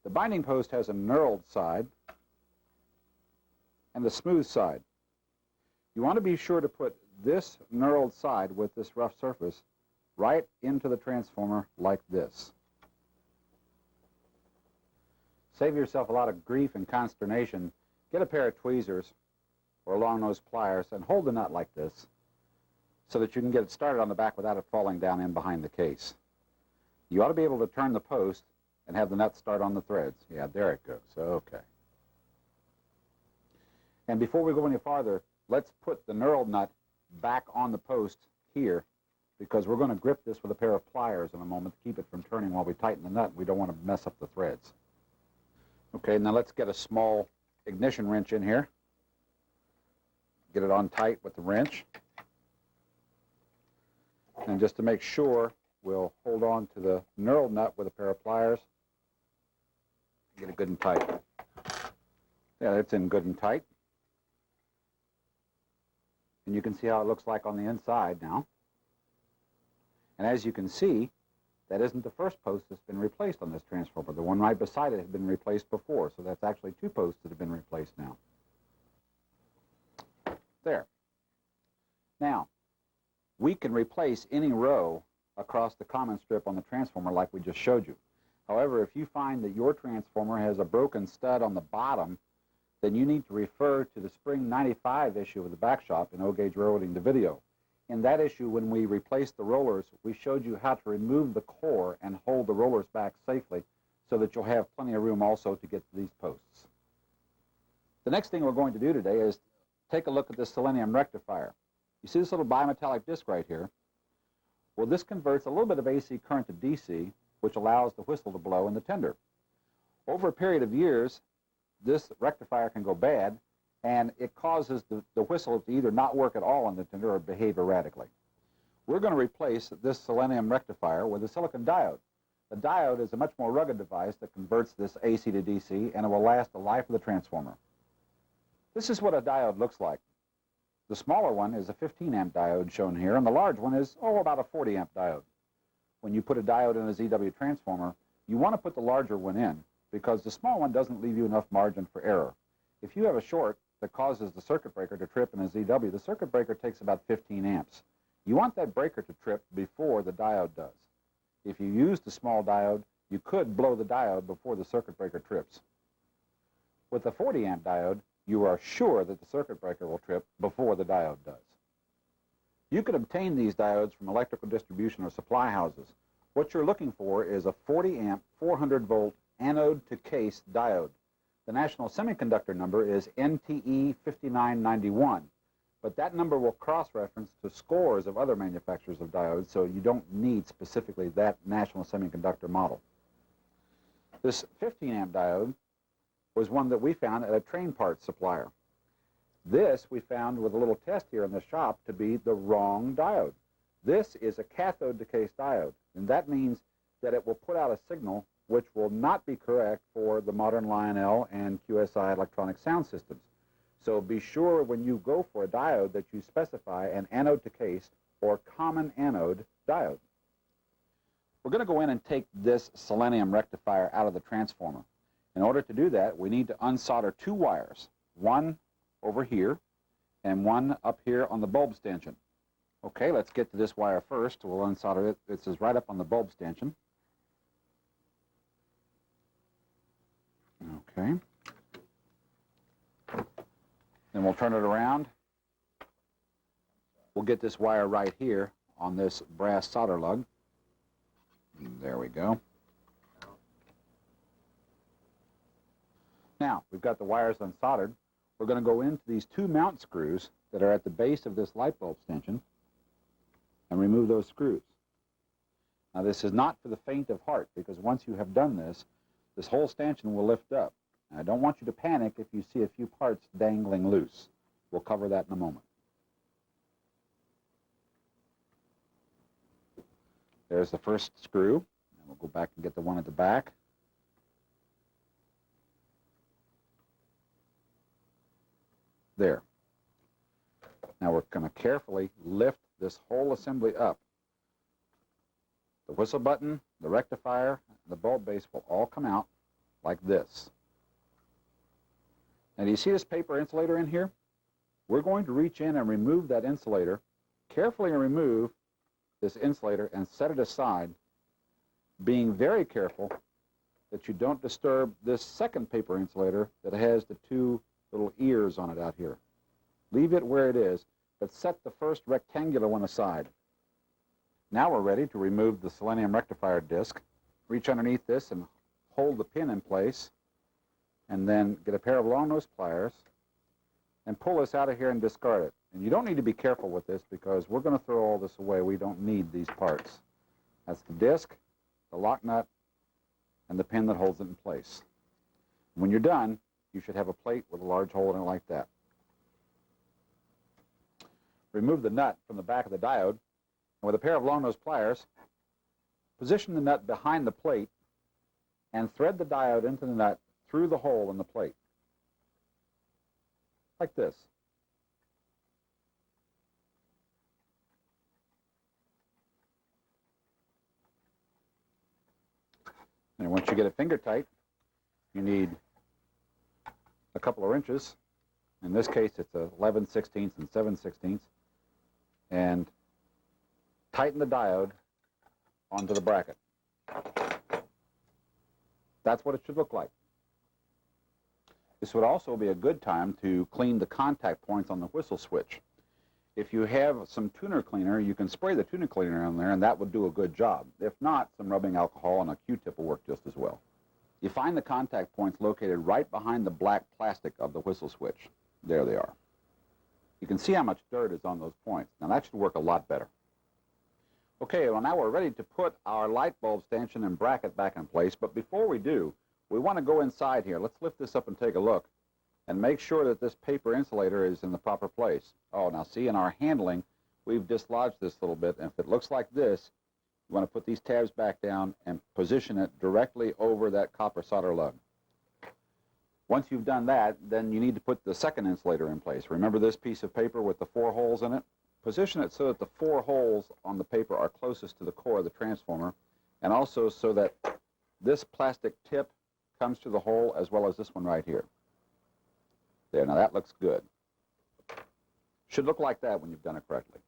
the binding post has a knurled side and the smooth side. You want to be sure to put this knurled side with this rough surface right into the transformer like this. Save yourself a lot of grief and consternation. Get a pair of tweezers or long-nosed pliers and hold the nut like this so that you can get it started on the back without it falling down in behind the case. You ought to be able to turn the post and have the nut start on the threads. Yeah, there it goes. Okay. And before we go any farther, let's put the knurled nut back on the post here, because we're going to grip this with a pair of pliers in a moment to keep it from turning while we tighten the nut. We don't want to mess up the threads. Okay, now let's get a small ignition wrench in here. Get it on tight with the wrench. And just to make sure, we'll hold on to the knurled nut with a pair of pliers. Get it good and tight. Yeah, it's in good and tight. And you can see how it looks like on the inside now. And as you can see, that isn't the first post that's been replaced on this transformer. The one right beside it had been replaced before, so that's actually two posts that have been replaced now. There. Now, we can replace any row across the common strip on the transformer like we just showed you. However, if you find that your transformer has a broken stud on the bottom, then you need to refer to the Spring 95 issue of the Back Shop in OGauge Railroading the Video. In that issue, when we replaced the rollers, we showed you how to remove the core and hold the rollers back safely so that you'll have plenty of room also to get to these posts. The next thing we're going to do today is take a look at this selenium rectifier. You see this little bimetallic disc right here? Well, this converts a little bit of AC current to DC, which allows the whistle to blow in the tender. Over a period of years, this rectifier can go bad, and it causes the whistle to either not work at all in the tender or behave erratically. We're going to replace this selenium rectifier with a silicon diode. The diode is a much more rugged device that converts this AC to DC, and it will last the life of the transformer. This is what a diode looks like. The smaller one is a 15-amp diode shown here, and the large one is, about a 40-amp diode. When you put a diode in a ZW transformer, you want to put the larger one in, because the small one doesn't leave you enough margin for error. If you have a short that causes the circuit breaker to trip in a ZW, the circuit breaker takes about 15 amps. You want that breaker to trip before the diode does. If you use the small diode, you could blow the diode before the circuit breaker trips. With a 40-amp diode, you are sure that the circuit breaker will trip before the diode does. You can obtain these diodes from electrical distribution or supply houses. What you're looking for is a 40-amp, 400-volt anode-to-case diode. The national semiconductor number is NTE 5991, but that number will cross-reference to scores of other manufacturers of diodes, so you don't need specifically that national semiconductor model. This 15-amp diode was one that we found at a train parts supplier. This we found with a little test here in the shop to be the wrong diode. This is a cathode-to-case diode, and that means that it will put out a signal which will not be correct for the modern Lionel and QSI electronic sound systems. So be sure when you go for a diode that you specify an anode-to-case or common anode diode. We're going to go in and take this selenium rectifier out of the transformer. In order to do that, we need to unsolder two wires, one over here and one up here on the bulb stanchion. Okay, let's get to this wire first. We'll unsolder it. This is right up on the bulb stanchion. Okay. Then we'll turn it around. We'll get this wire right here on this brass solder lug. There we go. Now, we've got the wires unsoldered. We're going to go into these two mount screws that are at the base of this light bulb stanchion and remove those screws. Now, this is not for the faint of heart, because once you have done this, this whole stanchion will lift up. And I don't want you to panic if you see a few parts dangling loose. We'll cover that in a moment. There's the first screw, and we'll go back and get the one at the back. There. Now we're going to carefully lift this whole assembly up. The whistle button, the rectifier, and the bulb base will all come out like this. Now, do you see this paper insulator in here? We're going to reach in and remove that insulator, carefully remove this insulator and set it aside, being very careful that you don't disturb this second paper insulator that has the two little ears on it out here. Leave it where it is, but set the first rectangular one aside. Now we're ready to remove the selenium rectifier disc. Reach underneath this and hold the pin in place, and then get a pair of long nose pliers and pull this out of here and discard it. And you don't need to be careful with this, because we're going to throw all this away. We don't need these parts. That's the disc, the lock nut, and the pin that holds it in place. When you're done, you should have a plate with a large hole in it like that. Remove the nut from the back of the diode, and with a pair of long nose pliers, position the nut behind the plate and thread the diode into the nut through the hole in the plate, like this. And once you get it finger tight, you need a couple of inches. In this case, it's 11/16 and 7/16, and tighten the diode onto the bracket. That's what it should look like. This would also be a good time to clean the contact points on the whistle switch. If you have some tuner cleaner, you can spray the tuner cleaner on there, and that would do a good job. If not, some rubbing alcohol and a Q-tip will work just as well. You find the contact points located right behind the black plastic of the whistle switch. There they are. You can see how much dirt is on those points. Now that should work a lot better. Okay, well now we're ready to put our light bulb stanchion and bracket back in place, but before we do, we want to go inside here. Let's lift this up and take a look and make sure that this paper insulator is in the proper place. Oh, now see, in our handling, we've dislodged this a little bit, and if it looks like this, you want to put these tabs back down and position it directly over that copper solder lug. Once you've done that, then you need to put the second insulator in place. Remember this piece of paper with the 4 holes in it? Position it so that the 4 holes on the paper are closest to the core of the transformer, and also so that this plastic tip comes to the hole as well as this one right here. There, now that looks good. Should look like that when you've done it correctly.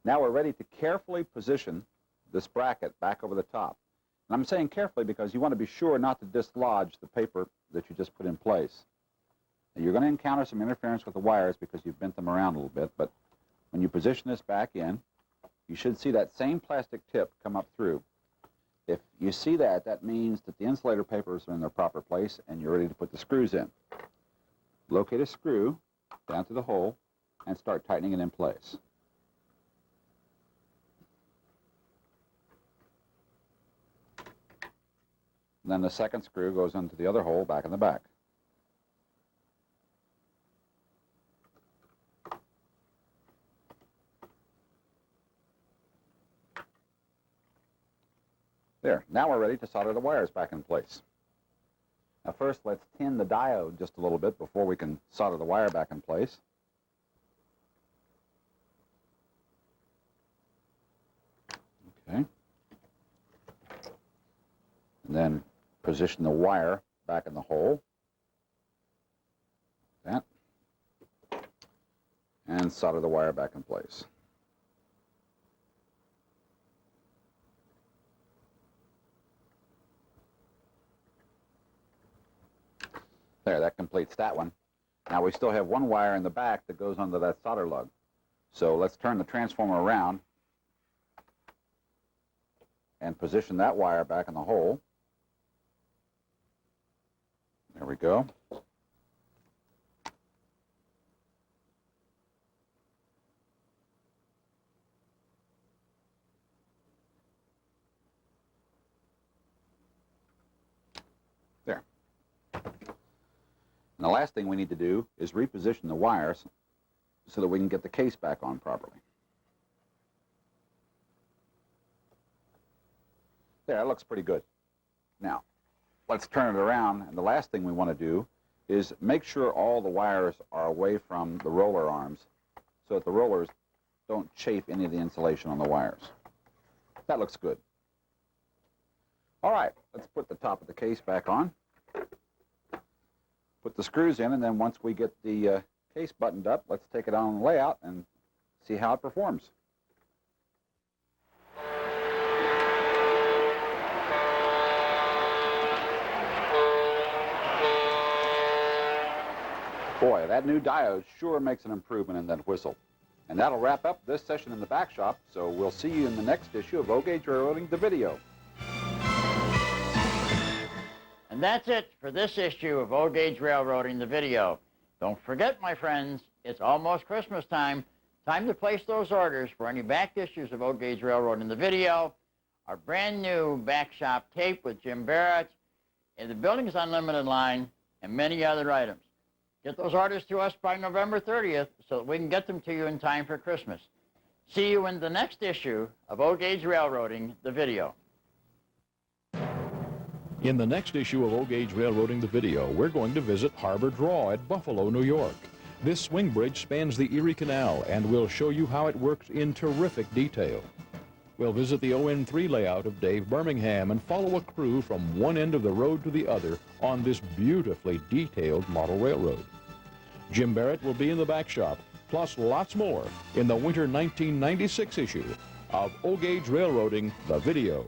Now we're ready to carefully position this bracket back over the top. And I'm saying carefully because you want to be sure not to dislodge the paper that you just put in place. Now, you're going to encounter some interference with the wires because you've bent them around a little bit, but when you position this back in, you should see that same plastic tip come up through. If you see that, that means that the insulator papers are in their proper place and you're ready to put the screws in. Locate a screw down to the hole and start tightening it in place. And then the second screw goes into the other hole back in the back. There, now we're ready to solder the wires back in place. Now first, let's tin the diode just a little bit before we can solder the wire back in place. Okay. And then position the wire back in the hole. That. And solder the wire back in place. There, that completes that one. Now we still have one wire in the back that goes under that solder lug. So let's turn the transformer around and position that wire back in the hole. There we go. There. And the last thing we need to do is reposition the wires so that we can get the case back on properly. There, that looks pretty good. Now, let's turn it around, and the last thing we want to do is make sure all the wires are away from the roller arms so that the rollers don't chafe any of the insulation on the wires. That looks good. All right, let's put the top of the case back on. Put the screws in, and then once we get the case buttoned up, let's take it on the layout and see how it performs. Boy, that new diode sure makes an improvement in that whistle. And that'll wrap up this session in the back shop, so we'll see you in the next issue of OGauge Railroading, the video. And that's it for this issue of OGauge Railroading, the video. Don't forget, my friends, it's almost Christmas time. Time to place those orders for any back issues of OGauge Railroading, the video, our brand new back shop tape with Jim Barrett, and the Buildings Unlimited line, and many other items. Get those orders to us by November 30th so that we can get them to you in time for Christmas. See you in the next issue of OGauge Railroading, the video. In the next issue of OGauge Railroading, the video, we're going to visit Harbor Draw at Buffalo, New York. This swing bridge spans the Erie Canal, and we'll show you how it works in terrific detail. We'll visit the ON3 layout of Dave Birmingham and follow a crew from one end of the road to the other on this beautifully detailed model railroad. Jim Barrett will be in the back shop, plus lots more in the winter 1996 issue of OGauge Railroading, the video.